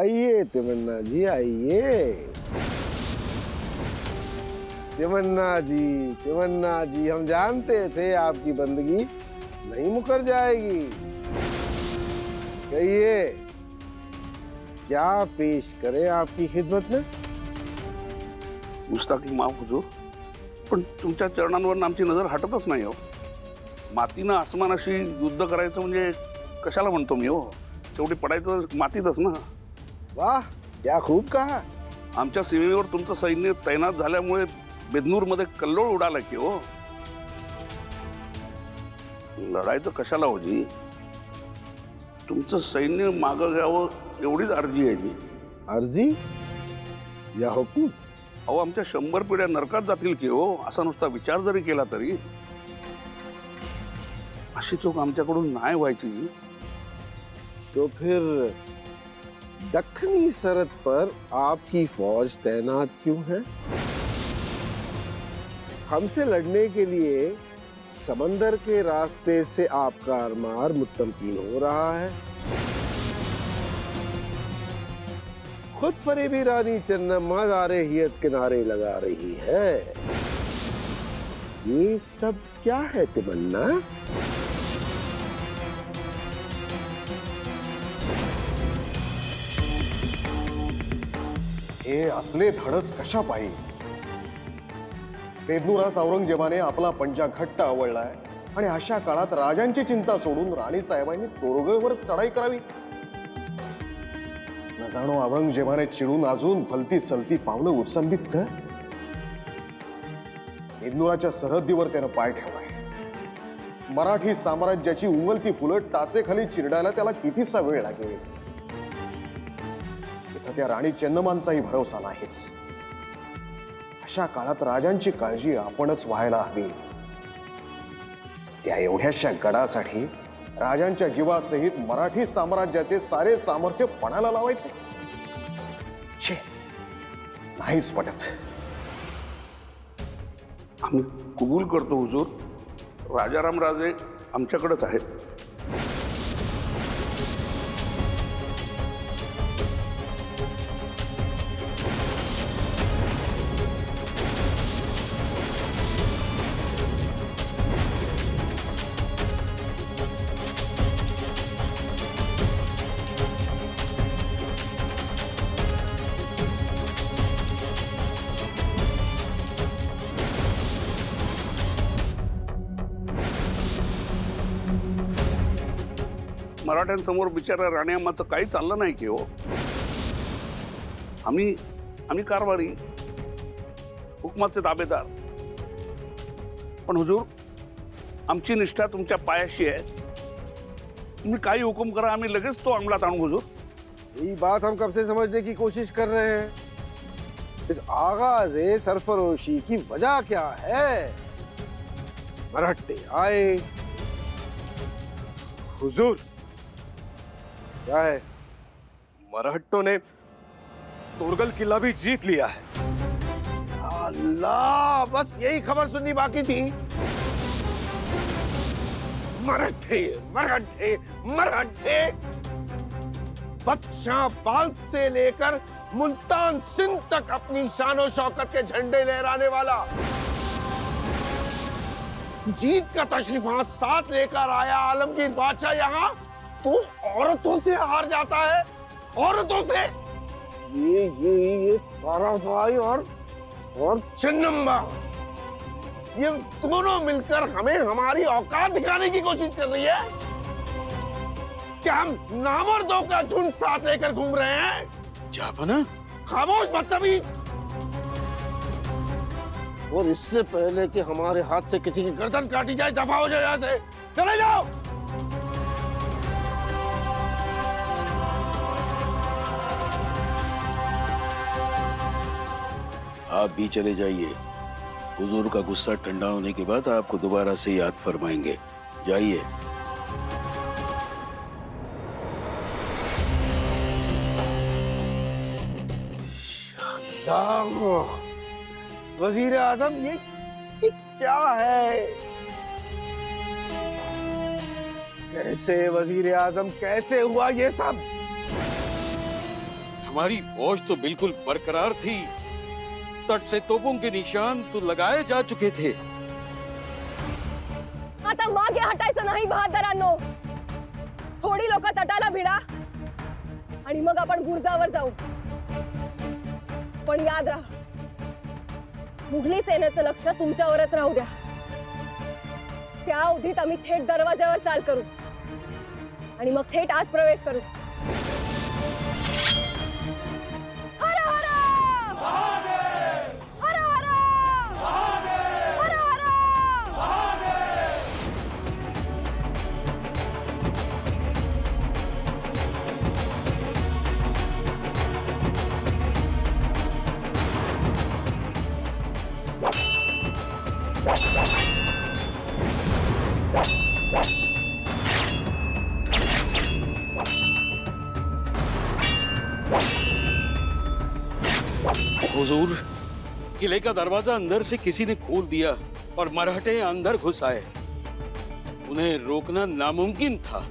आइए तमन्ना जी, आइए। तमन्ना जी, हम जानते थे आपकी बंदगी नहीं मुकर जाएगी। कहिए, क्या पेश करें आपकी खिदमत में? गुस्ताखी माफ हुजूर, पण तुमच्या चरणांवर आमची नजर हटतच नाही हो. मातीनं आसमानाशी युद्ध करायचं म्हणजे कशाला म्हणतो मी हो? तेवढी पडायचं मातीतच ना. वाह, क्या खूब कहा। आमच्या सीमेवर तुमचं सैन्य तैनात झाल्यामुळे बेदनूर मध्ये कल्लोळ उडाला की हो. लढायचं कशाला हो जी? तुमचं सैन्य मागं घ्यावं एवढीच अर्जी आहे जी. अर्जी या हुकूम? अहो, आमच्या 100 पिढ्या नरकात जातील की हो, असा नुसता विचार जरी केला तरी. अशी चूक आमच्याकडून नाही व्हायची जी. तो फिर दक्खनी सरहद पर आपकी फौज तैनात क्यों है? हमसे लड़ने के लिए समंदर के रास्ते से आपका अरमार मुतमकीन हो रहा है। खुद फरेबी रानी चन्नम्मा हियत किनारे लगा रही है। ये सब क्या है तमन्ना? हे असले धाडस कशा पायी? बेदनुरास औरंगजेबाने आपला पंजा घट्ट आवळलाय आणि अशा काळात राजांची चिंता सोडून राणी साहेबांनी तोरगळवर चढाई करावी. न जाणो औरंगजेबाने चिडून अजून भलती सलती पावलं उचललीत तर बेदनुराच्या सरहद्दीवर त्यानं पाय ठेवलाय. मराठी साम्राज्याची उमलती फुलं टाचेखाली चिरडायला त्याला कितीसा वेळ लागेल? इथं त्या राणी चन्नमांचाही भरोसा नाहीच. अशा काळात राजांची काळजी आपणच व्हायला हवी. त्या एवढ्याशा गडासाठी राजांच्या जीवासहित मराठी साम्राज्याचे सारे सामर्थ्य पणाला लावायचे? छे, नाहीच पटत. आम्ही कबूल करतो हुजूर, राजाराम राजे आमच्याकडेच आहेत. मराठ्यांसमोर बिचारा राणी अम्माचं काही चाललं नाही की हो. आम्ही कारभारी, हुकमाचे ताबेदार. पण हुजूर, आमची निष्ठा तुमच्या पायाशी आहे. तुम्ही काही हुकूम करा, आम्ही लगेच तो अंमलात आणू हुजूर. यही बात हम कब से समझने की कोशिश कर रहे हैं। इस आगाज़े सरफरोशी की वजह क्या है? मराठे आए, हुजूर क्या है? मराठों ने तोरगल किला भी जीत लिया है. अल्लाह, बस यही खबर सुननी बाकी थी। मराठे मराठे मराठे, बख्शाबाद से लेकर मुल्तान सिंध तक अपनी शानो शौकत के झंडे लहराने वाला, जीत का तशरीफा साथ लेकर आया आलमगीर बादशाह यहाँ तो औरतों से हार जाता है? औरतों से? ये ताराबाई और चन्नम्मा, ये दोनों मिलकर हमें हमारी औकात दिखाने की कोशिश कर रही है। क्या हम नामर्दों का झुंड साथ लेकर घूम रहे हैं? जापाना, खामोश बदतमीज। और इससे पहले कि हमारे हाथ से किसी की गर्दन काटी जाए, दफा हो जाए यहाँ से, चले जाओ। आप भी चले जाइए। हुजूर का गुस्सा ठंडा होने के बाद आपको दोबारा से याद फरमाएंगे। जाइए। वजीर आजम, ये क्या है? कैसे वजीर आजम, कैसे हुआ ये सब? हमारी फौज तो बिल्कुल बरकरार थी। तट से तोपों के निशान तो लगाए जा चुके थे। आता मागे हटायचं नाही बहादरांनो. थोडी लोक तटाला भिडा आणि मग आपण गुर्जावर जाऊ. पण याद राहा, मुघली सेनेचं लक्ष तुमच्यावरच राहू द्या. त्या अवधीत आम्ही थेट दरवाजावर चाल करू आणि मग थेट आत प्रवेश करू. हर हर महादेव! हर हर महादेव! हर हर महादेव! हुजूर, किले का दरवाजा अंदर से किसी ने खोल दिया और मराठे अंदर घुस आए। उन्हें रोकना नामुमकिन था।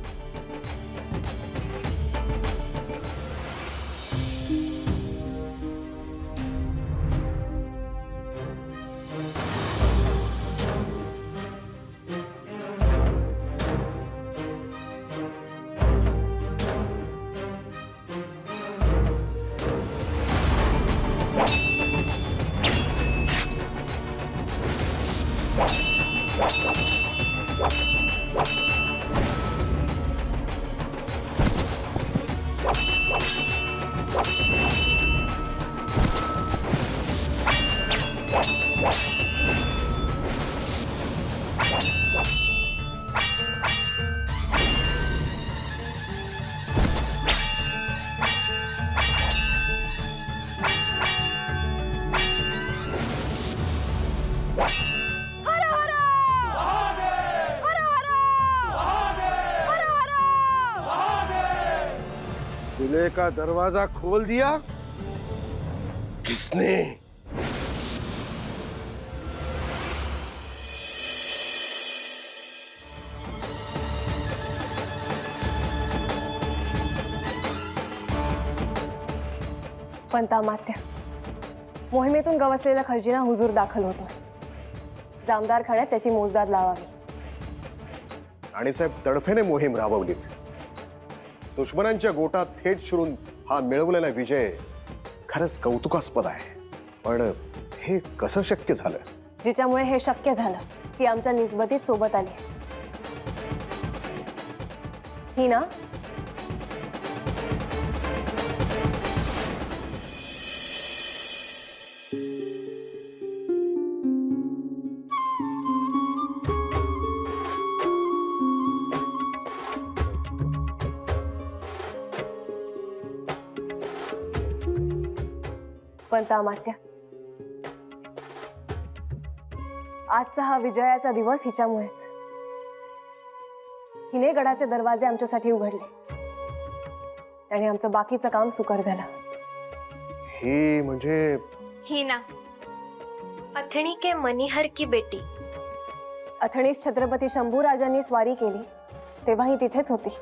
किले का दरवाजा खोल दिया किसने? पंतामात्य, मोहिमेतून गवसलेला खजिना हुजूर दाखल होतो. जामदार खाण्यात त्याची मोजदाद लावावी. आणि साहेब, तडफेने मोहीम राबवलीत. दुश्मनांच्या गोटात थेट शिरून हा मिळवलेला विजय खरंच कौतुकास्पद आहे. पण हे कसं शक्य झालं? जिच्यामुळे हे शक्य झालं ती आमच्या निस्बतीत सोबत आली. ही ना? पंतामात्य, आजचा हा विजयाचा दिवस हिच्यामुळेच. हिने गडाचे दरवाजे आमच्यासाठी उघडले आणि आमचं बाकीचं काम सुकर झालं. ही म्हणजे ही ना, अथणी के मनिहर की बेटी. अथणीस छत्रपती शंभूराजांनी स्वारी केली तेव्हा ही तिथेच होती.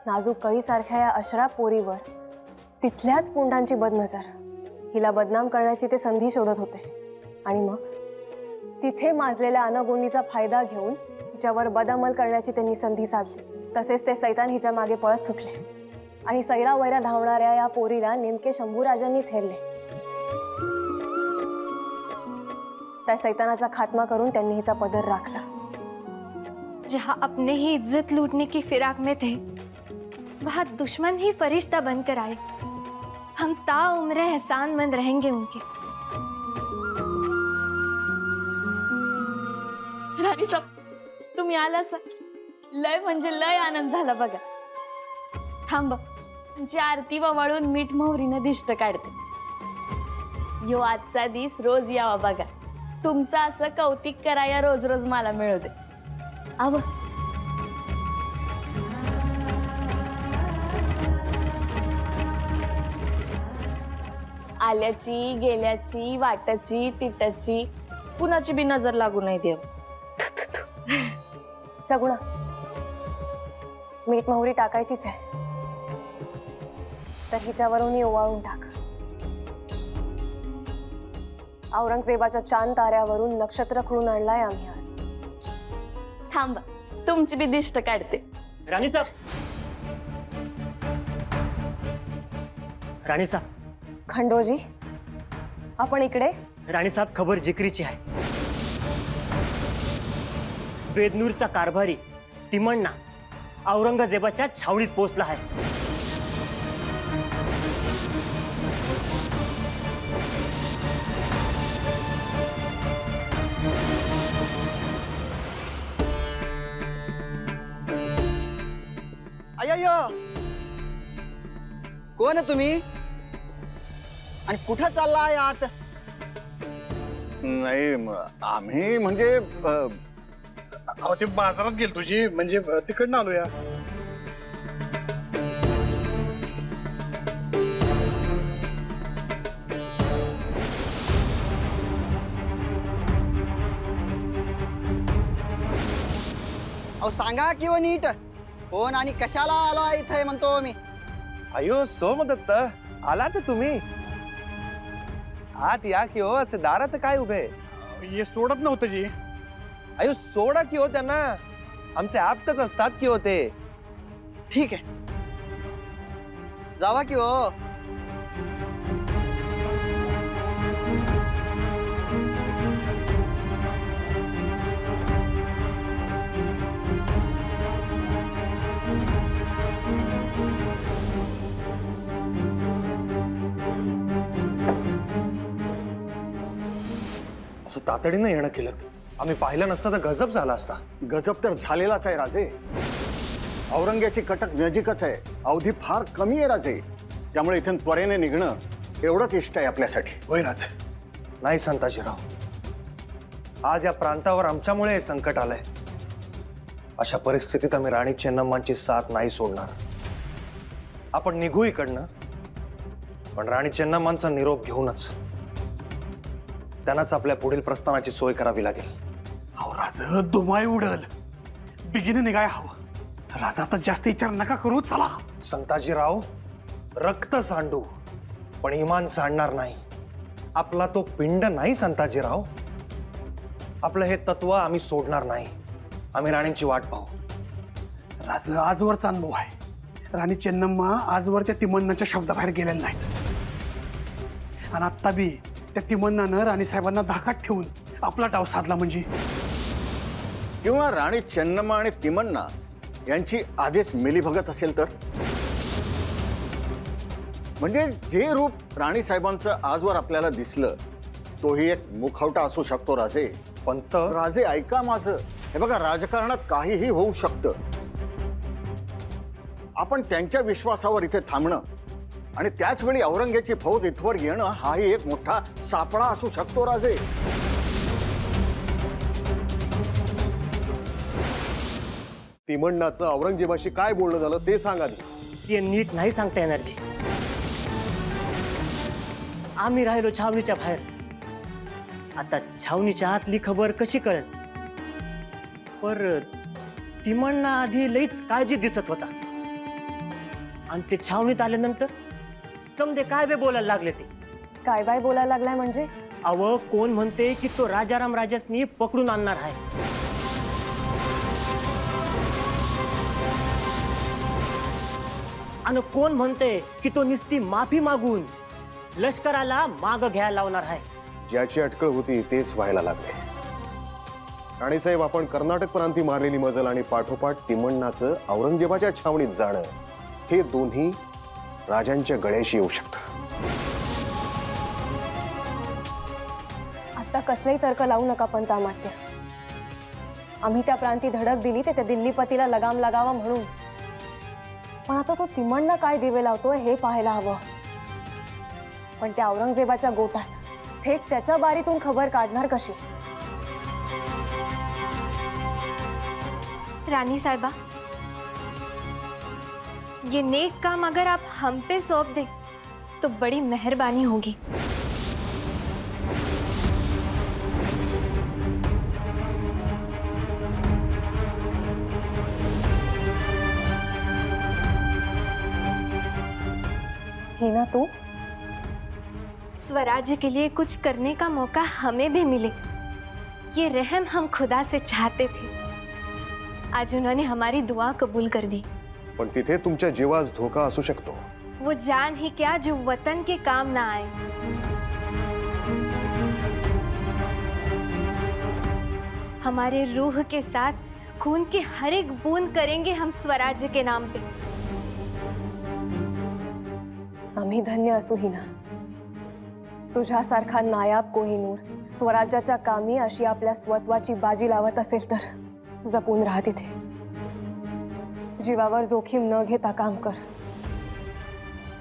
नाजूक कळीसारख्या या अशराफ पोरीवर तिथल्याच पुंडांची बदनजर. हिला बदनाम करण्याची ते संधी शोधत होते आणि मग तिथे माजलेल्या अनगोंदीचा फायदा घेऊन हिच्यावर बदअमल करण्याची त्यांनी संधी साधली. तसेच ते सैतान हिच्या मागे पळत सुटले आणि सैरावैरा धावणाऱ्या या पोरीला नेमके शंभूराजांनीच हेरले. त्या सैतानाचा खात्मा करून त्यांनी हिचा पदर राखला. जहाँ अपने ही इज्जत लूटने की फिराक में थे, वहाँ दुश्मन ही फरिश्ता बनकर आए. हम ताउम्र एहसानमंद रहेंगे उनके. राणी साहेब, तुम्ही आला सर. लय म्हणजे लय आनंद झाला बघा. थांब, तुमची आरती ववाळून मीठ मोहरीनं दिष्ट काढते. यो आजचा दिस रोज यावा बघा. तुमचं असं कौतिक कराया रोज रोज मला मिळू दे. आव आल्याची गेल्याची वाटाची तिटाची कुणाची बी नजर लागू नाही देव. सगुणा, मीठ मोहरी टाकायचीच आहे. तर हिच्यावरूनही ओवाळून टाक. औरंगजेबाच्या चांद ताऱ्यावरून नक्षत्र खुळून आणलाय आम्ही आज. थांबा, तुमची बी दिष्ट काढते. राणी साहब, राणी साहब, खंडोजी, आपण इकडे. राणी साहब, खबर जिकरीची आहे. बेदनूरचा कारभारी तिमण्णा औरंगजेबाच्या छावणीत पोहोचला आहे. अय्यो, कोण आहे तुम्ही आणि कुठं चाललाय आत? नाही आम्ही म्हणजे ते बाजारात गेल तुझी म्हणजे तिकडनं आलो या. अहो सांगा किंवा नीट कोण आणि कशाला आला इथे म्हणतो मी. अयो सो मदत आला तर तुम्ही आत या की हो, असे दारात काय उभे? हे सोडत नव्हतं जी. अयो सोडा की हो त्यांना, आमचे आप्तच असतात की होते. ठीक आहे, जावा की हो. असं तातडीनं येणं केलं आम्ही पाहिलं नसतं तर गजब झाला असता. गजब तर झालेलाच आहे राजे. औरंग्याची कटक नजीकच आहे, अवधी फार कमी आहे राजे. त्यामुळे इथून त्वरेने निघणं एवढंच इष्ट आहे आपल्यासाठी. होय राज. नाही संताजीराव, आज या प्रांतावर आमच्यामुळे हे संकट आलंय. अशा परिस्थितीत आम्ही राणी चेन्नम्मांची साथ नाही सोडणार. आपण निघू इकडनं, पण राणी चेन्नम्मांचा निरोप घेऊनच. त्यांनाच आपल्या पुढील प्रस्थानाची सोय करावी लागेल. अहो राज, दुमाई उडल, बिगिने निघाय हवं. राजा तर जास्त विचार नका करू, चला. संताजीराव, रक्त सांडू पण इमान सांडणार नाही. आपला तो पिंड नाही संताजीराव. आपलं हे तत्व आम्ही सोडणार नाही. आम्ही राणींची वाट पाहू. राज, आजवरचा अनुभव आहे. राणी चेन्नम्मा आजवर त्या तिमण्णाच्या शब्दाबाहेर गेलेल्या नाहीत. आणि आत्ता बी त्या तिमण्णानं राणी साहेबांना धाकात ठेवून आपला डाव साधला म्हणजे. किंवा राणी चेन्नम्मा आणि तिमण्णा यांची आधीच मिलीभगत असेल तर. म्हणजे जे रूप राणी साहेबांचं आजवर आपल्याला दिसलं तोही एक मुखवटा असू शकतो राजे. पंत, राजे ऐका माझं. हे बघा, राजकारणात काहीही होऊ शकतं. आपण त्यांच्या विश्वासावर इथे थांबणं आणि त्याच वेळी औरंग्याची फौज इथवर येणं हाही एक मोठा सापळा असू शकतो राजे. तिमण्णाचं औरंगजेबाशी काय बोलणं झालं ते सांगा. ते नीट नाही सांगता येणार जी. आम्ही राहिलो छावणीच्या बाहेर. आता छावणीच्या आतली खबर कशी कळेल? पर तिमण्णा आधी लईच काळजी दिसत होता आणि ते छावणीत आल्यानंतर समजे काय बे बोलायला लागले. ते काय बाय बोलायला लागलाय म्हणजे? अव कोण म्हणते की तो राजाराम राजसनी पकडून आणणार आहे. आणि कोण म्हणते की तो निस्ती माफी मागून लष्कराला माग घ्यायला लावणार आहे. ज्याची अटकळ होती तेच व्हायला लागले. राणीसाहेब, आपण कर्नाटक प्रांती मारलेली मजल आणि पाठोपाठ तिमण्णाचं औरंगजेबाच्या छावणीत जाणं हे दोन्ही राजांच्या गळ्याशी येऊ शकतं. आता कसलेही तर्क लावू नका पंत अमात्य. आम्ही त्या प्रांती धडक दिली ते त्या दिल्लीपतीला लगाम लागावा म्हणून. पण आता तो तिमण्णा काय दिवे लावतोय हे पाहायला हवं. पण त्या औरंगजेबाच्या गोटात थेट त्याच्या बारीतून खबर काढणार कशी? रानी साहिबा, ये नेक काम अगर आप हम पे सौंप दें तो बड़ी मेहरबानी होगी. हिना तू स्वराज्य के लिए कुछ करने का मौका हमें भी मिले, ये रहम हम खुदा से चाहते थे। आज उन्होंने हमारी दुआ कबूल कर दी। पण तिथे तुमच्या जीवास धोका असू शकतो। वो जान ही क्या जो वतन के काम ना आए। हमारे रूह के साथ खून की हर एक बूंद करेंगे हम स्वराज्य के नाम पे। आम्ही धन्य असू हिना, तुझ्यासारखा नायाब कोहिनूर स्वराज्याच्या कामी अशी आपल्या स्वत्वाची बाजी लावत असेल तर जपून राहा तिथे। जीवावर जोखीम न घेता काम कर,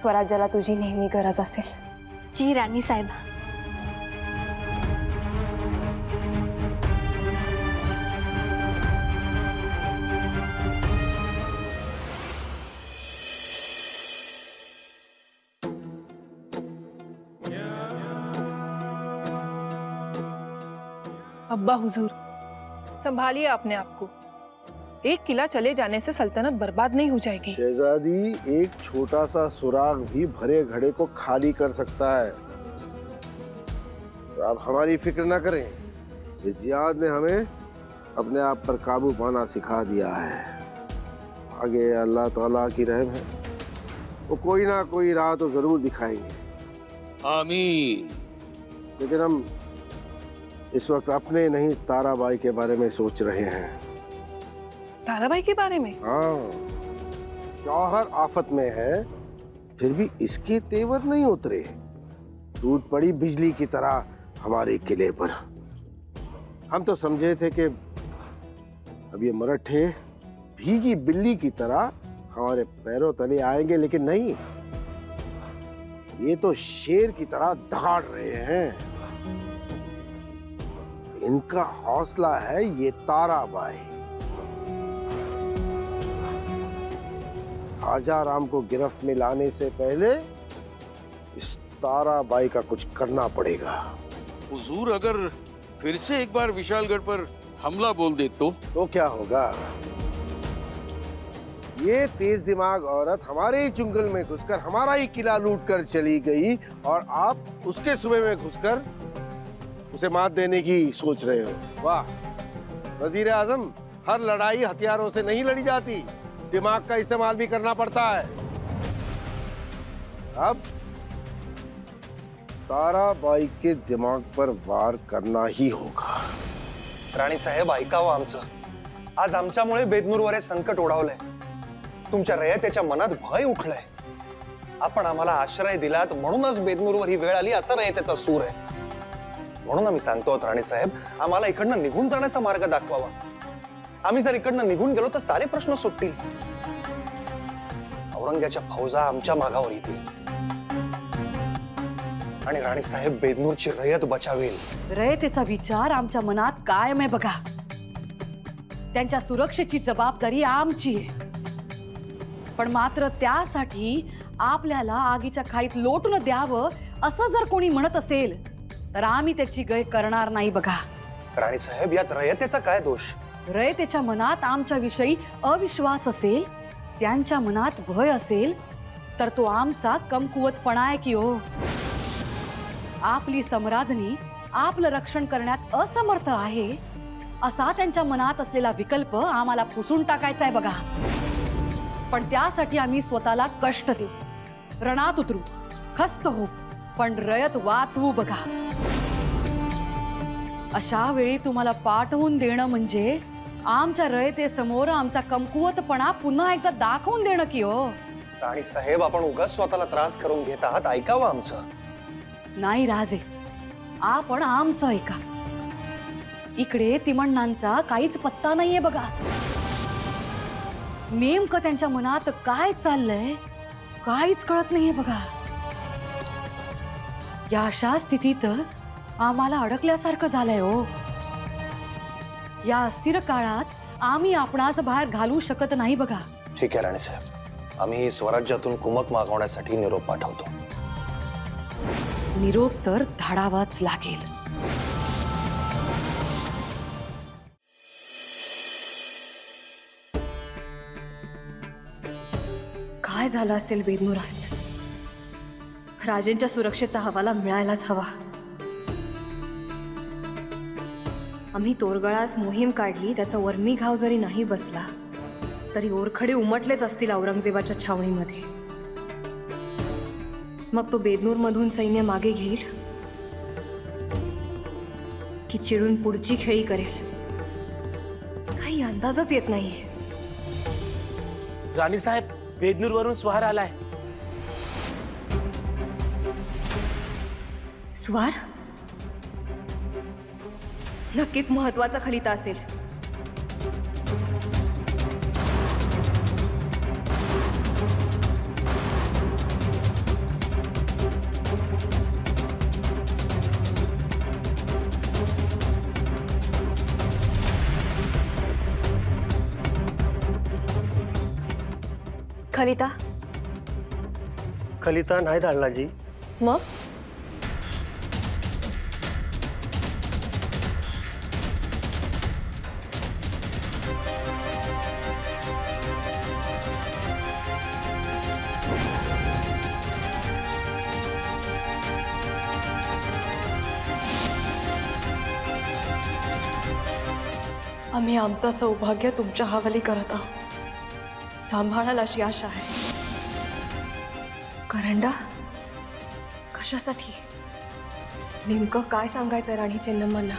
स्वराज्याला तुझी नेहमी गरज असेल। जी राणी साहेबा। अब्बा हुजूर, संभालिए अपने आप को। एक किला चले जाने से सल्तनत बर्बाद नहीं हो जाएगी। शहजादी, एक छोटा सा सुराग भी भरे घड़े को खाली कर सकता है। तो आप हमारी फिक्र ना करें, इस जिहाद ने हमें अपने आप पर काबू पाना सिखा दिया है। आगे अल्लाह ताला की रहम है, वो कोई ना कोई राह तो जरूर दिखाएंगे। आमीन। लेकिन हम इस वक्त अपने नहीं ताराबाई के बारे में सोच रहे हैं। ताराबाई के बारे में? हाँ, जौहर आफत में है, फिर भी इसके तेवर नहीं उतरे। टूट पड़ी बिजली की तरह हमारे किले पर। हम तो समझे थे कि अब ये मराठे भीगी बिल्ली की तरह हमारे पैरों तले आएंगे, लेकिन नहीं, ये तो शेर की तरह दहाड़ रहे हैं। इनका हौसला है ये ताराबाई। राजा राम को गिरफ्त में लाने से पहले इस ताराबाई का कुछ करना पड़ेगा। हुजूर, अगर फिर से एक बार विशालगढ़ पर हमला बोल दे तो क्या होगा? ये तेज दिमाग औरत हमारे ही चुंगल में घुसकर हमारा ही किला लूट कर चली गई, और आप उसके सूबे में घुसकर उसे मात देने की सोच रहे हो। वाह वजीर आजम, हर लड़ाई हथियारों से नहीं लड़ी जाती, दिमाग का इस्तेमाल भी करना पड़ता है। अब ताराबाई के दिमाग पर वार करना ही होगा। राणी साहेब, ऐकावं आमचं। आज आमच्यामुळे बेदनूरवर हे संकट ओढावलंय। तुमच्या रयतेच्या मनात भय उठलंय। आपण आम्हाला आश्रय दिलात म्हणूनच बेदनूरवर ही वेळ आली, असा रयतेचा सूर आहे। म्हणून आम्ही सांगतो राणी साहेब, आम्हाला इकडनं निघून जाण्याचा मार्ग दाखवावा। आम्ही जर इकडनं निघून गेलो तर सारे प्रश्न सुटतील। औरंग्याच्या फौजा आमच्या मागावर येतील आणि राणी साहेब बेदनूरची रयत बचावेल। रयतेचा विचार आमच्या मनात कायम आहे बघा। त्यांच्या सुरक्षेची जबाबदारी आमची आहे, पण मात्र त्यासाठी आपल्याला आगीच्या खाईत लोटून द्यावं असं जर कोणी म्हणत असेल तर आम्ही त्याची गय करणार नाही बघा। राणी साहेब, यात रयतेचा काय दोष? रयतेच्या मनात आमच्या विषयी अविश्वास असेल, त्यांच्या मनात भय असेल, तर तो आमचा कमकुवतपणा आहे की हो। आपली सम्राज्ञी आपलं रक्षण करण्यात असमर्थ आहे असा त्यांच्या मनात असलेला विकल्प आम्हाला पुसून टाकायचा आहे बघा। पण त्यासाठी आम्ही स्वतःला कष्ट देऊ, रणात उतरू, खस्त हो, पण रयत वाचवू बघा। अशा वेळी तुम्हाला पाठवून देणं म्हणजे आमच्या रयतेसमोर आमचा कमकुवतपणा पुन्हा एकदा दाखवून देणं की हो। राणी साहेब, आपण उगाच स्वतःला त्रास करून घेत आहात, ऐकावं आमचं। नाही राजे, आपण आमचं ऐका। इकडे तिमण्णांचा काहीच पत्ता नाहीये बघा। नेमकं त्यांच्या मनात काय चाललंय काहीच कळत नाहीये बघा। या अशा स्थितीत आम्हाला अडकल्यासारखं झालंय हो। या अस्थिर काळात आम्ही आपणास बाहेर घालू शकत नाही बघा। ठीक आहे राणी साहेब, आम्ही स्वराज्यातून कुमक मागवण्यासाठी निरोप पाठवतो। निरोप तर धाडावाच लागेल। काय झालं असेल बेदनूरास? राजेंच्या सुरक्षेचा हवाला मिळायलाच हवा. आम्ही तोरगळास मोहीम काढली, त्याचा वर्मी घाव जरी नाही बसला तरी ओरखडे उमटलेच असतील औरंगजेबाच्या छावणीमध्ये. मग तो बेदनूरमधून सैन्य मागे घेईल की चिडून पुढची खेळी करेल, काही अंदाजच येत नाहीये. राणी साहेब, बेदनूर वरून स्वार आलाय. स्वार? नक्कीच महत्वाचा खलिता असेल. खलिता? खलिता नाही धाडला जी. मग आम्ही आमचं सौभाग्य तुमच्या हवाली करत आहोत. सांभाळाल अशी आशा आहे. करंडा? कशासाठी? नेमकं काय सांगायचं राणी चेन्नम्मांना?